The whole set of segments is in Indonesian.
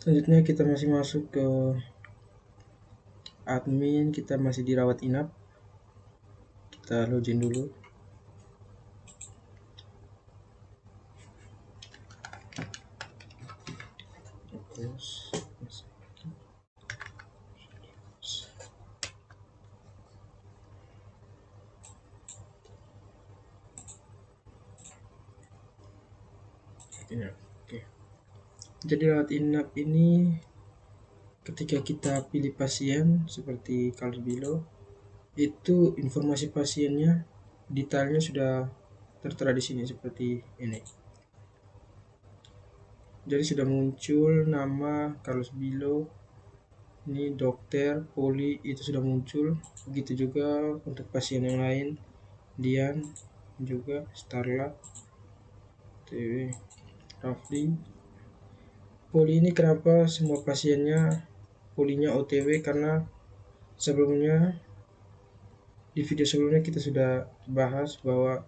Selanjutnya kita masih masuk ke admin, kita masih dirawat inap. Kita login dulu. Terus oke. Jadi rawat inap ini ketika kita pilih pasien seperti Carlos Bilo, itu informasi pasiennya detailnya sudah tertera di sini seperti ini. Jadi sudah muncul nama Carlos Bilo, ini dokter, poli itu sudah muncul. Begitu juga untuk pasien yang lain, Dian juga, Starla, TV, Rafli. Poli ini kenapa semua pasiennya polinya OTW, karena sebelumnya di video sebelumnya kita sudah bahas bahwa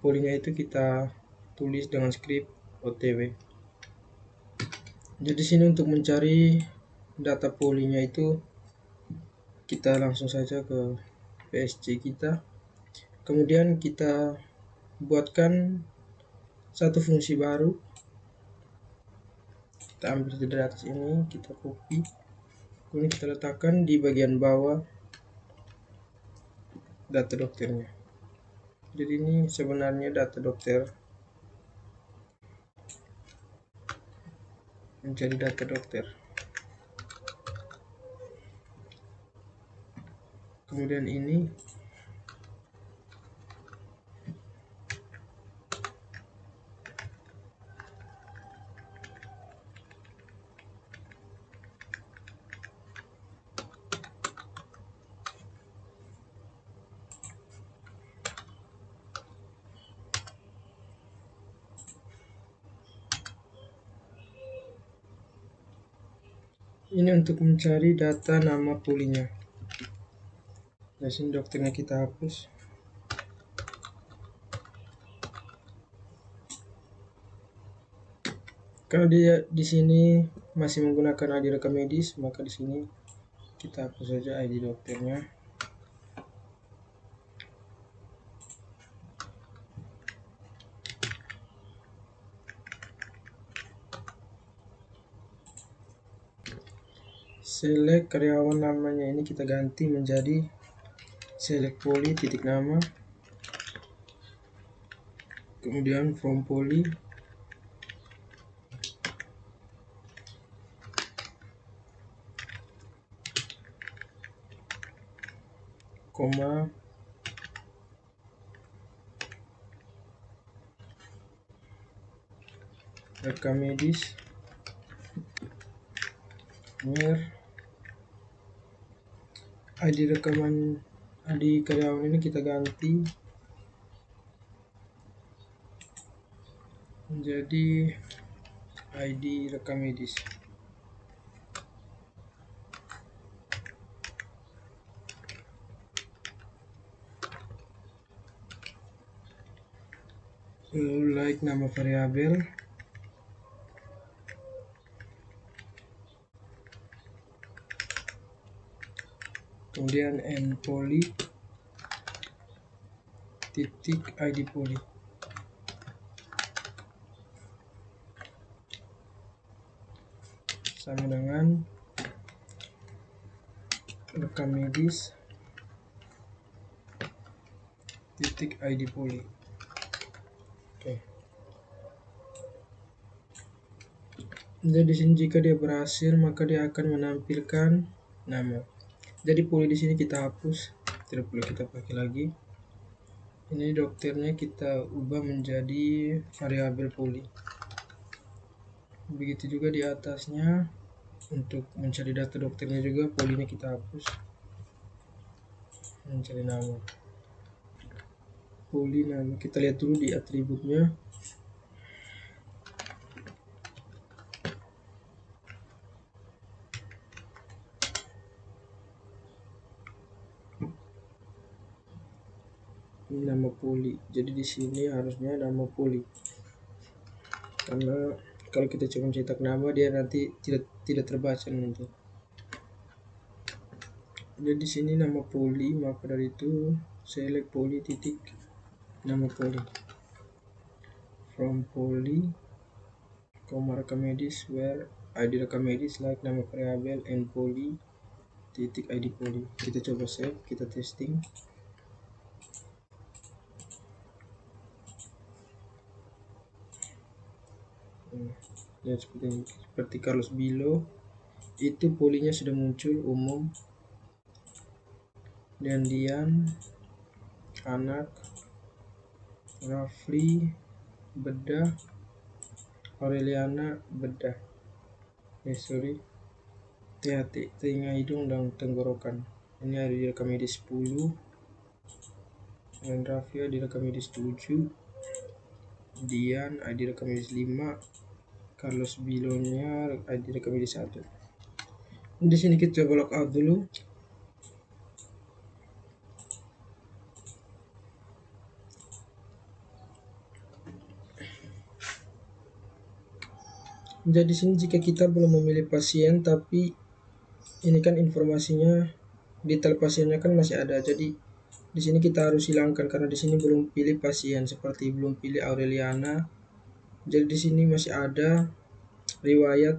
polinya itu kita tulis dengan skrip OTW. Jadi sini untuk mencari data polinya itu kita langsung saja ke PSC kita. Kemudian kita buatkan satu fungsi baru. Kita ambil dari atas ini, kita copy. Kemudian kita letakkan di bagian bawah data dokternya. Jadi ini sebenarnya data dokter menjadi data dokter. Kemudian ini untuk mencari data nama polinya. Di sini dokternya kita hapus. Kalau dia di sini masih menggunakan ID rekam medis, maka di sini kita hapus saja ID dokternya. Select karyawan, namanya ini kita ganti menjadi select poli titik nama. Kemudian from poli, koma, rekam medis, ID rekaman, ID karyawan ini kita ganti menjadi ID rekam medis. Like nama variabel, kemudian n poli titik ID poli. Sama dengan rekam medis titik ID poli. Oke. Jadi di sini jika dia berhasil maka dia akan menampilkan nama. Jadi poli di sini kita hapus, tidak perlu kita pakai lagi. Ini dokternya kita ubah menjadi variabel poli. Begitu juga di atasnya, untuk mencari data dokternya juga polinya kita hapus. Mencari nama poli, nama kita lihat dulu di atributnya. Ini nama poli, jadi di sini harusnya nama poli karena Kalau kita cuma cetak nama, dia nanti tidak terbaca nanti. Jadi di sini nama poli, maka dari itu select poli titik nama poli from poli rekam medis where ID rekam medis like nama variabel and poli titik ID poli. Kita coba save, kita testing. Ya seperti ini. Seperti Carlos Bilo, itu polinya sudah muncul umum, dan Dian anak, Rafli bedah, Aureliana bedah, sorry, THT telinga hidung dan tenggorokan. Ini ada di rekam medis 10, dan Rafli di rekam medis 7, Dian ada di rekam medis 5, Carlos Bilonya ada di rekam medis 1. Di sini kita coba logout dulu. Jadi sini jika kita belum memilih pasien, tapi ini kan informasinya, detail pasiennya kan masih ada. Jadi di sini kita harus hilangkan karena di sini belum pilih pasien, seperti belum pilih Aureliana. Jadi di sini masih ada riwayat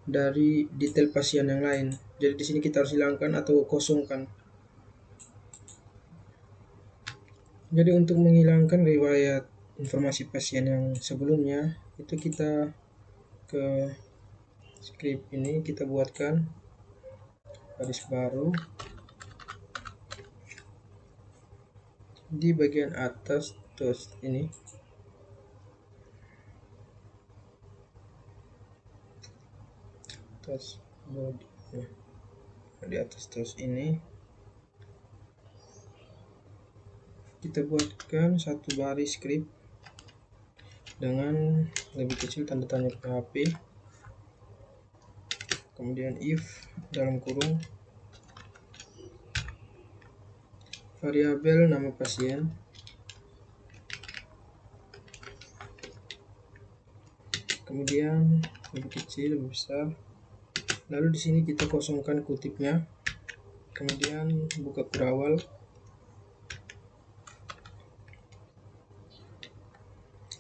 dari detail pasien yang lain. Jadi di sini kita harus hilangkan atau kosongkan. Jadi untuk menghilangkan riwayat informasi pasien yang sebelumnya, itu kita ke script ini, kita buatkan baris baru di bagian atas tos ini, tos body, di atas tos ini kita buatkan satu baris script dengan lebih kecil tanda tanya PHP, kemudian if dalam kurung variabel nama pasien, kemudian lebih kecil lebih besar, lalu di sini kita kosongkan kutipnya, kemudian buka kurawal,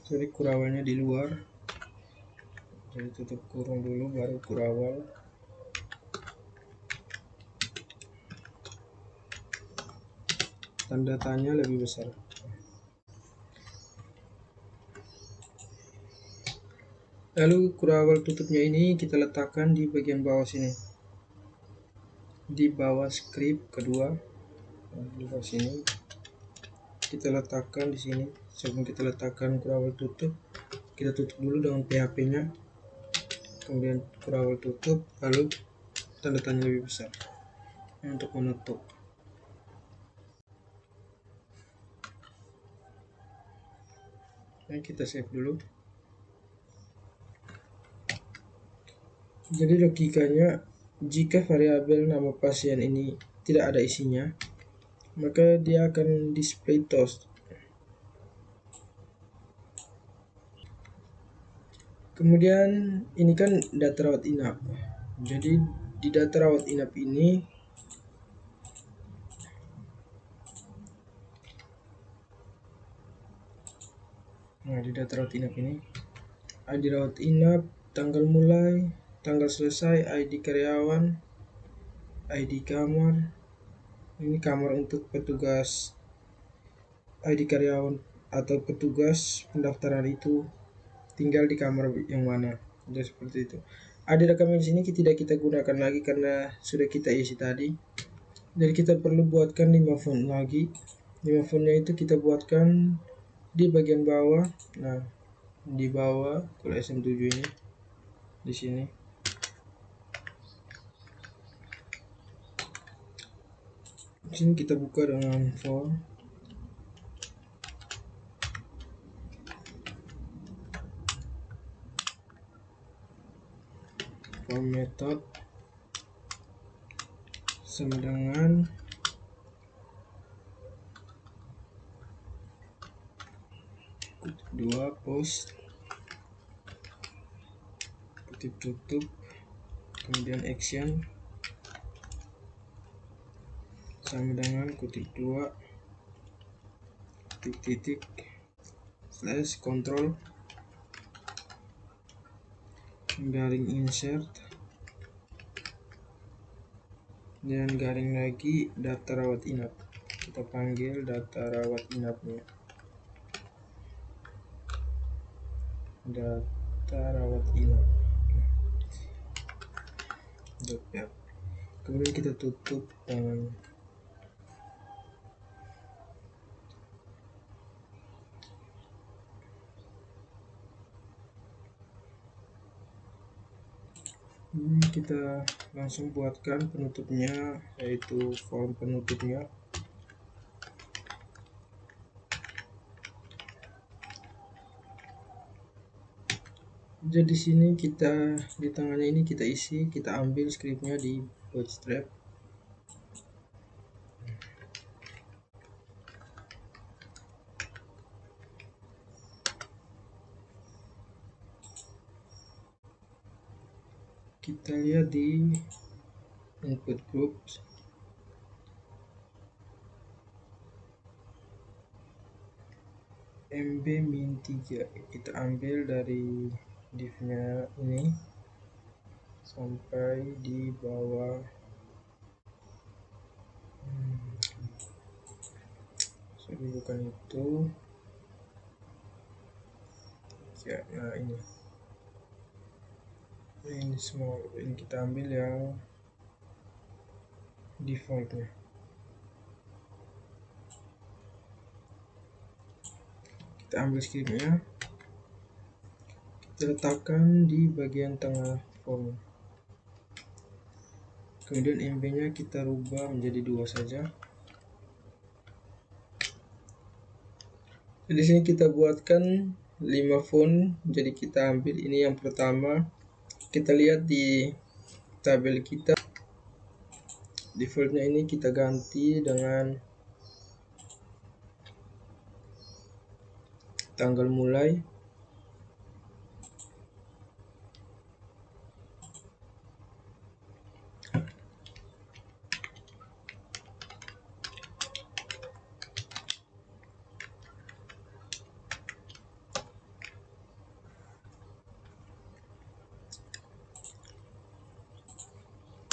jadi kurawalnya di luar, jadi tutup kurung dulu baru kurawal. Tanda tanya lebih besar. Lalu kurawal tutupnya ini kita letakkan di bagian bawah sini, di bawah script kedua, di bawah sini kita letakkan di sini. Sebelum kita letakkan kurawal tutup, kita tutup dulu dengan PHP-nya, kemudian kurawal tutup, lalu tanda tanya lebih besar untuk menutup. Nah, kita save dulu. Jadi logikanya, jika variabel nama pasien ini tidak ada isinya, maka dia akan display toast. Kemudian ini kan data rawat inap. Jadi di data rawat inap ini di data rawat inap ini ID rawat inap, tanggal mulai, tanggal selesai, ID karyawan, ID kamar. Ini kamar untuk petugas, ID karyawan atau petugas pendaftaran itu tinggal di kamar yang mana. Jadi seperti itu. ID rekam di sini tidak kita gunakan lagi karena sudah kita isi tadi. Jadi kita perlu buatkan 5 font lagi. 5 fontnya itu kita buatkan di bagian bawah. Nah, di bawah kalau SM7 ini di sini. Di sini kita buka dengan form method sama dengan dua post kutip tutup, kemudian action sama dengan kutip 2 titik slash control garing insert dan garing lagi data rawat inap. Kita panggil data rawat inapnya, data rawat inap. Kemudian kita tutup dengan ini, kita langsung buatkan penutupnya, yaitu form penutupnya. Jadi di sini kita di tengahnya ini kita isi, kita ambil scriptnya di bootstrap. Kita lihat di input groups, mb-3 kita ambil dari div-nya ini sampai di bawah. Sorry, bukan itu ya. Nah ini small, ini kita ambil yang defaultnya. Kita ambil scriptnya, kita letakkan di bagian tengah form. Kemudian mb nya kita rubah menjadi 2 saja. Di sini kita buatkan 5 font. Jadi kita ambil ini yang pertama, kita lihat di tabel kita, defaultnya ini kita ganti dengan tanggal mulai.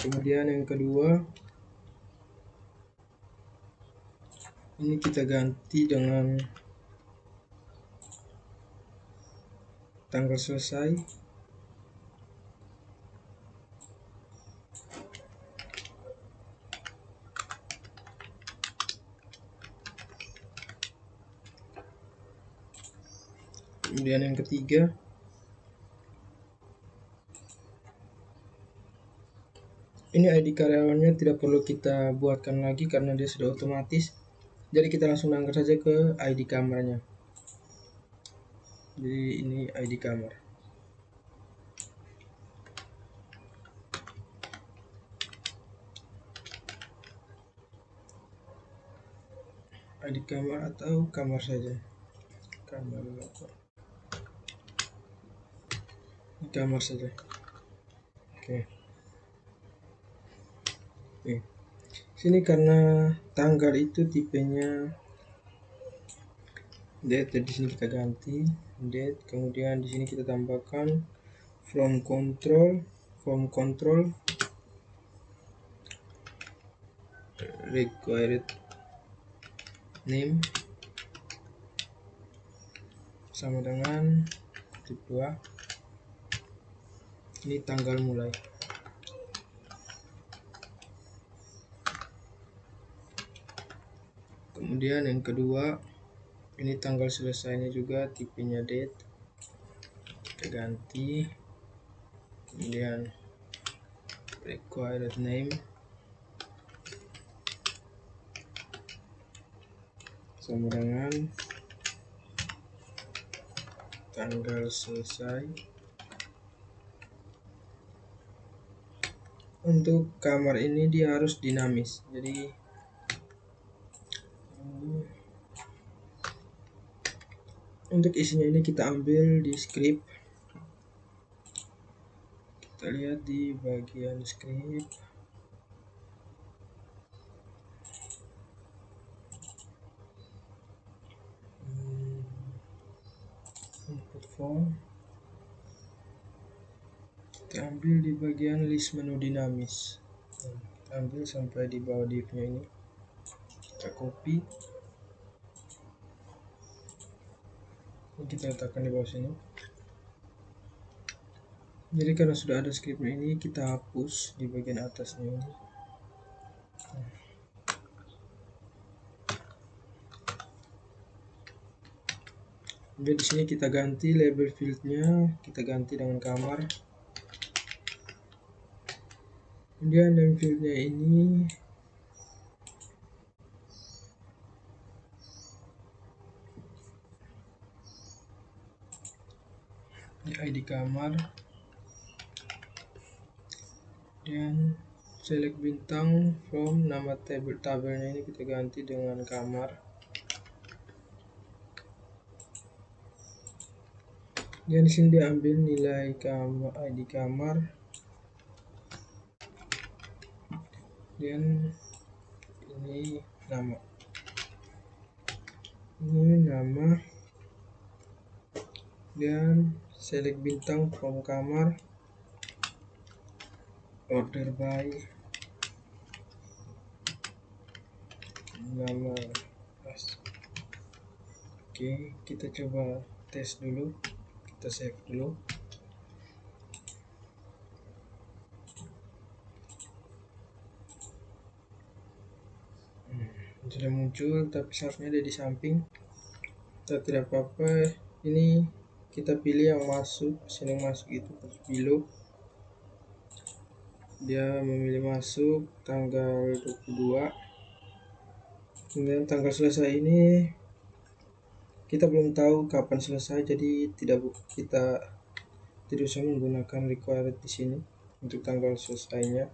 Kemudian yang kedua, ini kita ganti dengan tanggal selesai. Kemudian yang ketiga, ini ID karyawannya tidak perlu kita buatkan lagi karena dia sudah otomatis. Jadi kita langsung angkat saja ke ID kamarnya. Jadi ini ID kamar. ID kamar atau kamar saja. Kamar saja. Oke. Sini karena tanggal itu tipenya date, di sini kita ganti date. Kemudian di sini kita tambahkan form control required name sama dengan kutip 2. Ini tanggal mulai. Kemudian yang kedua, ini tanggal selesainya juga tipenya date, kita ganti. Kemudian required name sama dengan tanggal selesai. Untuk kamar ini dia harus dinamis, jadi untuk isinya ini kita ambil di script. Kita lihat di bagian script. Input form. Kita ambil di bagian list menu dinamis. Kita ambil sampai di bawah div-nya ini. Kita copy. Ini kita letakkan di bawah sini. Jadi karena sudah ada script ini, kita hapus di bagian atasnya ini. Jadi di sini kita ganti label fieldnya, kita ganti dengan kamar. Kemudian name fieldnya ini di ID kamar. Dan select bintang from nama tabelnya ini kita ganti dengan kamar. Dan di sini diambil nilai kamar, ID kamar. Dan ini nama. Ini nama. Dan select bintang from kamar. Order by nama. Oke, kita coba tes dulu. Kita save dulu. Sudah muncul, tapi syaratnya ada di samping. Kita tidak apa-apa. Ini kita pilih yang masuk, sini masuk itu below. Dia memilih masuk tanggal 22. Kemudian tanggal selesai ini kita belum tahu kapan selesai, jadi kita tidak usah menggunakan required di sini untuk tanggal selesainya.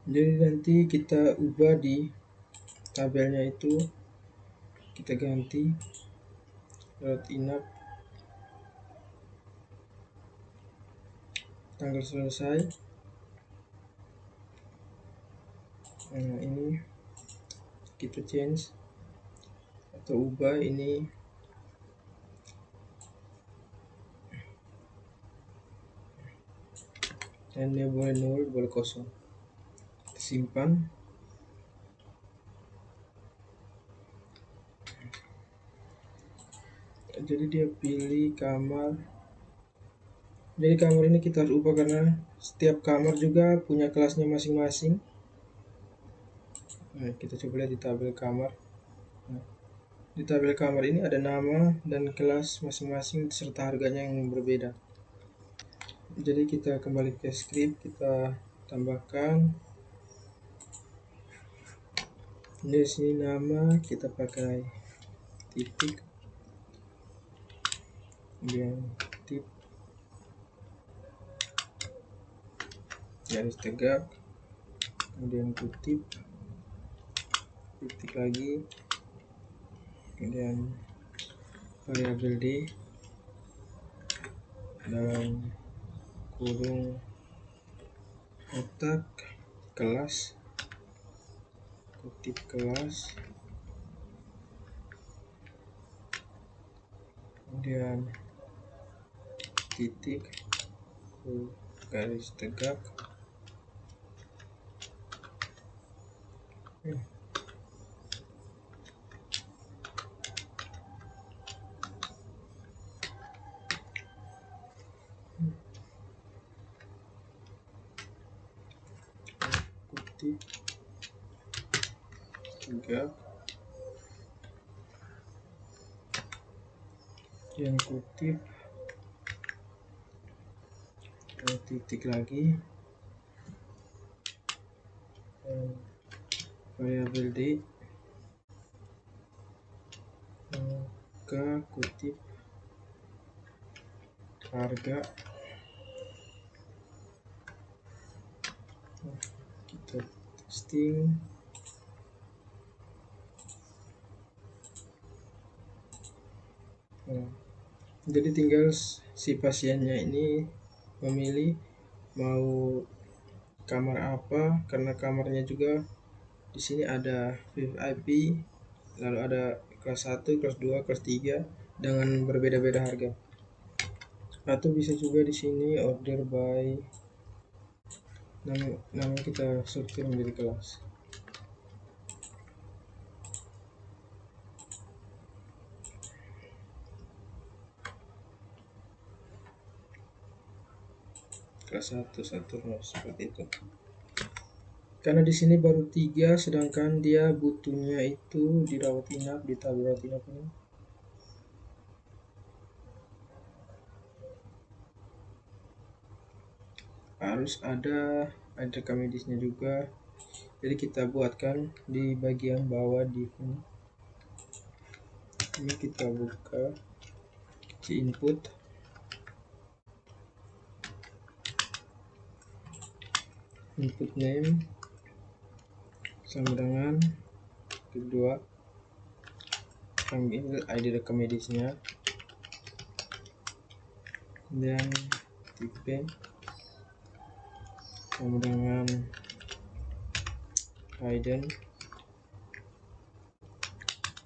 Jadi nanti kita ubah di tabelnya itu, kita ganti route enough tanggal selesai. Nah, ini kita change atau ubah ini dan dia boleh nol, boleh kosong. Kita simpan. Jadi dia pilih kamar. Jadi kamar ini kita harus ubah karena setiap kamar juga punya kelasnya masing-masing. Nah, kita coba lihat di tabel kamar. Nah, di tabel kamar ini ada nama dan kelas masing-masing serta harganya yang berbeda. Jadi kita kembali ke script, kita tambahkan. Di sini nama kita pakai titik, kemudian tip, garis tegak, kemudian kutip, titik lagi, kemudian variabel d dalam kurung kotak kelas, kutip kelas, kemudian titik, garis tegak, kutip tegak, yang kutip, titik lagi, dan variabel d, angka kutip harga, kita testing. Jadi tinggal si pasiennya ini memilih mau kamar apa, karena kamarnya juga di sini ada VIP, lalu ada kelas 1, kelas 2, kelas 3 dengan berbeda-beda harga. Atau bisa juga di sini order by nama kita sortir menjadi kelas. Kelas 1 Saturnus seperti itu. Karena di sini baru 3, sedangkan dia butuhnya itu dirawat inap, di tabur rawat inap ini. Harus ada rekam medisnya juga. Jadi kita buatkan di bagian bawah di sini. Ini kita buka si input. Input name sama dengan kedua ambil ID rekam medisnya, dan tipe sama dengan hidden,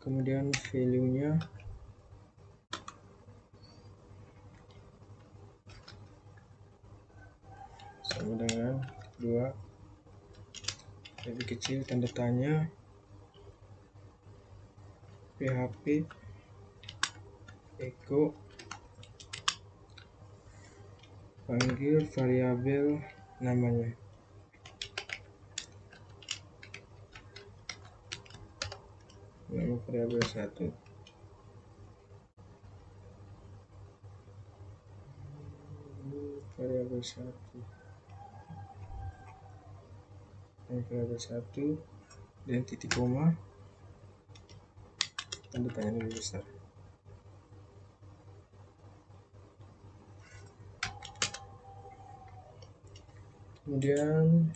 kemudian value nya sama dengan 2, lebih kecil tanda tanya, PHP echo, panggil variabel namanya, nama variabel 1, variabel 1, variabel 1, dan titik koma, tanda tanya lebih besar. Kemudian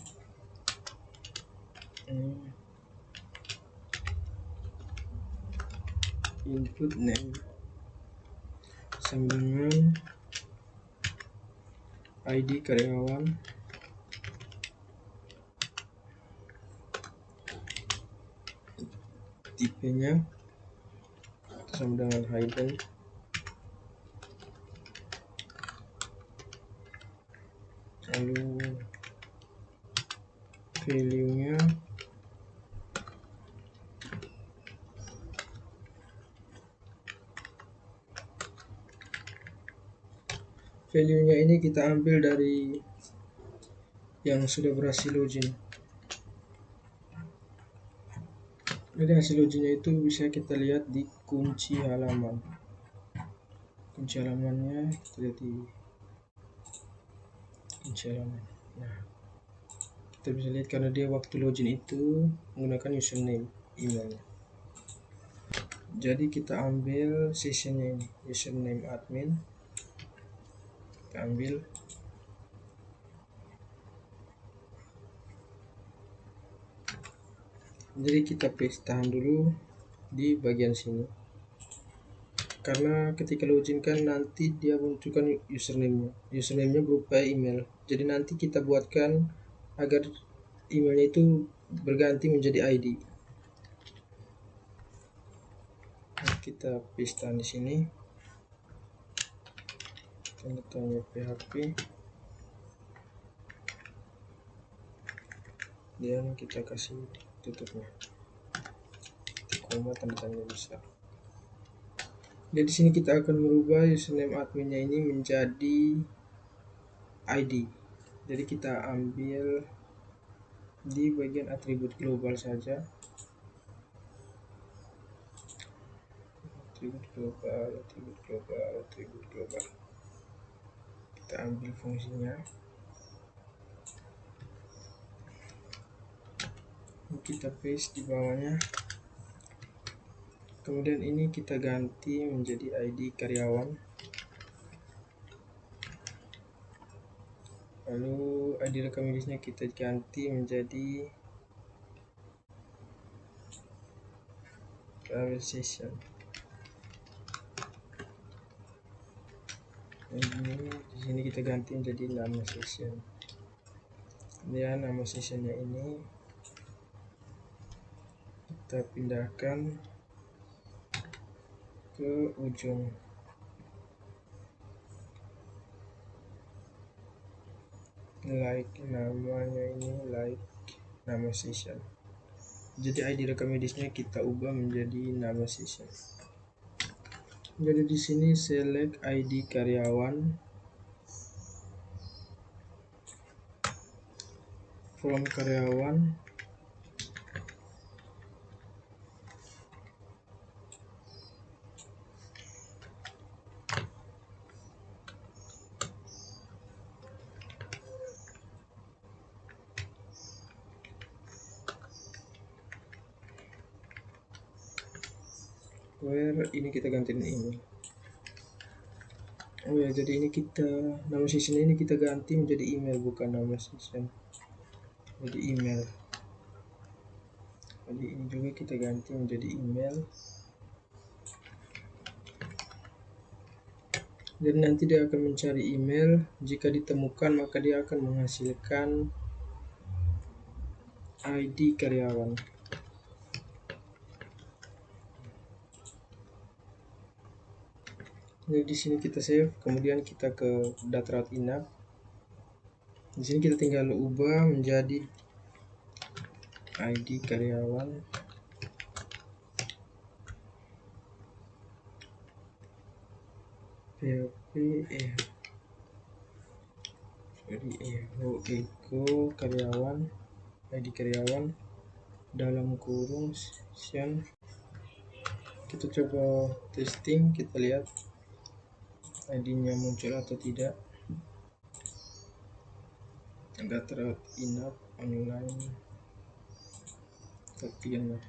input name sama dengan ID karyawan, tipenya sama dengan hidden, lalu value nya ini kita ambil dari yang sudah berhasil login. Jadi hasil loginnya itu bisa kita lihat di kunci halaman. Kunci halamannya kita lihat di kunci halaman. Nah, kita bisa lihat karena dia waktu login itu menggunakan username emailnya. Jadi kita ambil sessionnya ini, username admin, kita ambil, jadi kita paste, tahan dulu di bagian sini, karena ketika login kan nanti dia munculkan username-nya berupa email. Jadi nanti kita buatkan agar emailnya itu berganti menjadi ID. Kita paste di sini, tanda tanya PHP, dan kita kasih tutupnya, koma, tanda tanya besar. Jadi di sini kita akan merubah username adminnya ini menjadi ID. Jadi kita ambil di bagian atribut global saja, atribut global, kita ambil fungsinya, kita paste di bawahnya, kemudian ini kita ganti menjadi ID karyawan, lalu ID rekam medisnya kita ganti menjadi travel session. Ini di sini kita ganti menjadi nama session. Kemudian nama sessionnya ini kita pindahkan ke ujung. Like namanya ini like nama session. Jadi ID rekam medisnya kita ubah menjadi nama session. Jadi di sini select ID karyawan, from karyawan, where ini kita gantiin email. Oh ya, jadi ini kita nama session ini kita ganti menjadi email, bukan nama session, jadi email. Jadi ini juga kita ganti menjadi email. Dan nanti dia akan mencari email. Jika ditemukan maka dia akan menghasilkan ID karyawan. Jadi di sini kita save, kemudian kita ke data rawat inap. Di sini kita tinggal ubah menjadi ID karyawan. Eko karyawan, ID karyawan dalam kurung session. Kita coba testing, kita lihat ID-nya muncul atau tidak. Data rawat inap online Tatiana.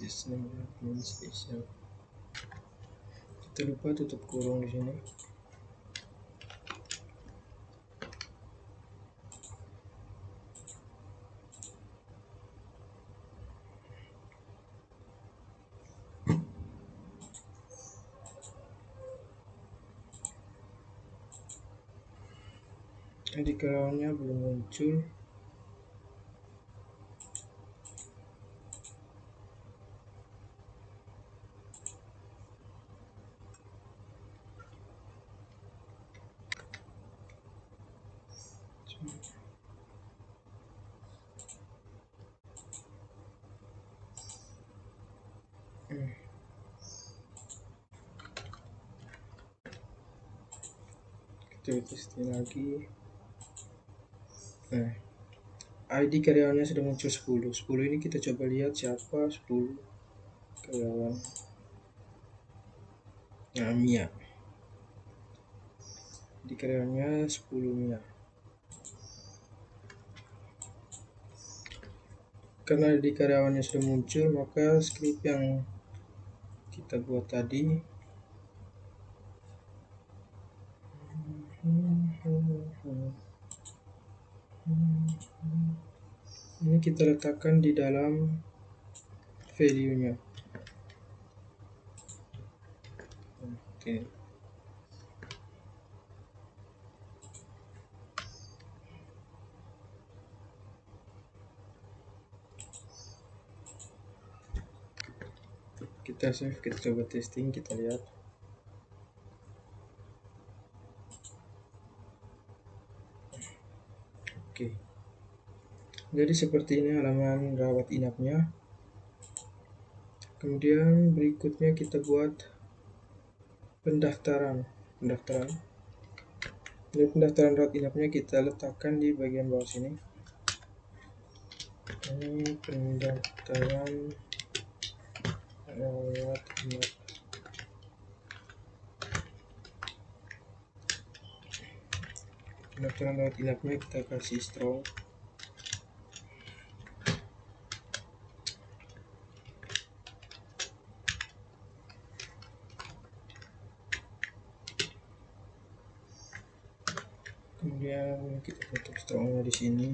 Yes, name administration. Kita lupa tutup kurung di sini. Jadi karyawannya belum muncul. Kita testing lagi. Nah, ID karyawannya sudah muncul 10. 10 ini kita coba lihat siapa 10 karyawan. Nah, Mia. Di karyawannya 10 Mia. Karena di karyawannya sudah muncul, maka script yang kita buat tadi ini kita letakkan di dalam value-nya. Oke. Kita save, kita coba testing, kita lihat. Oke. Jadi seperti ini halaman rawat inapnya. Kemudian berikutnya kita buat pendaftaran. Jadi pendaftaran rawat inapnya kita letakkan di bagian bawah sini. Ini pendaftaran rawat inap. Pendaftaran rawat inapnya kita kasih strong. Kemudian kita tutup strongnya di sini.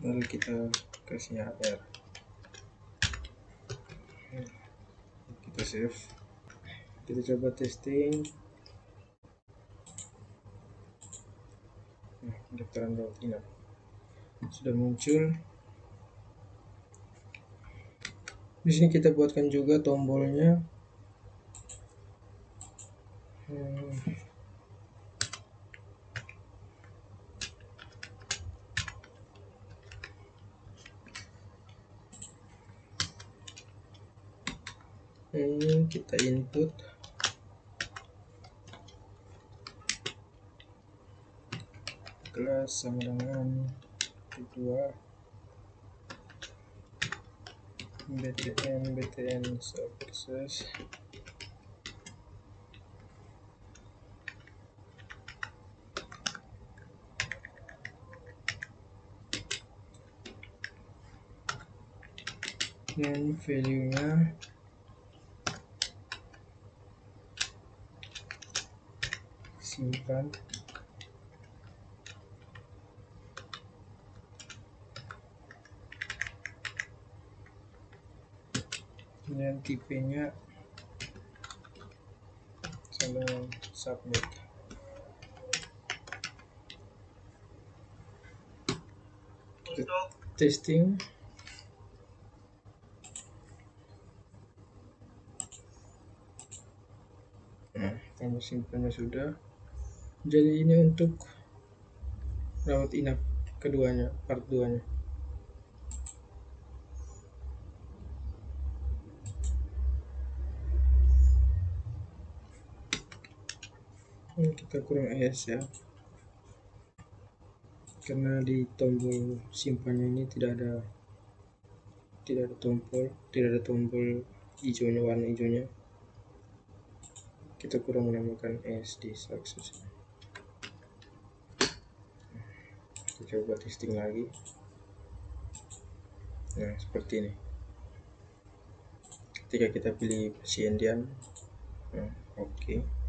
Lalu kita kasih HR. kita save, kita coba testing. Nah, pendaftaran rawat inap sudah muncul. Di sini kita buatkan juga tombolnya. Ini kita input kelas sama dengan kedua btn services dan value nya simpan. Dan tipenya sama submit. Kita testing. Nah, tombol simpannya sudah. Jadi ini untuk rawat inap keduanya, part 2 nya. Ini kita kurang es ya, karena di tombol simpannya ini tidak ada tombol hijaunya, warna hijaunya. Kita kurang menambahkan es di sukses. Kita coba testing lagi. Nah, seperti ini. Ketika kita pilih pasien diam, nah, oke.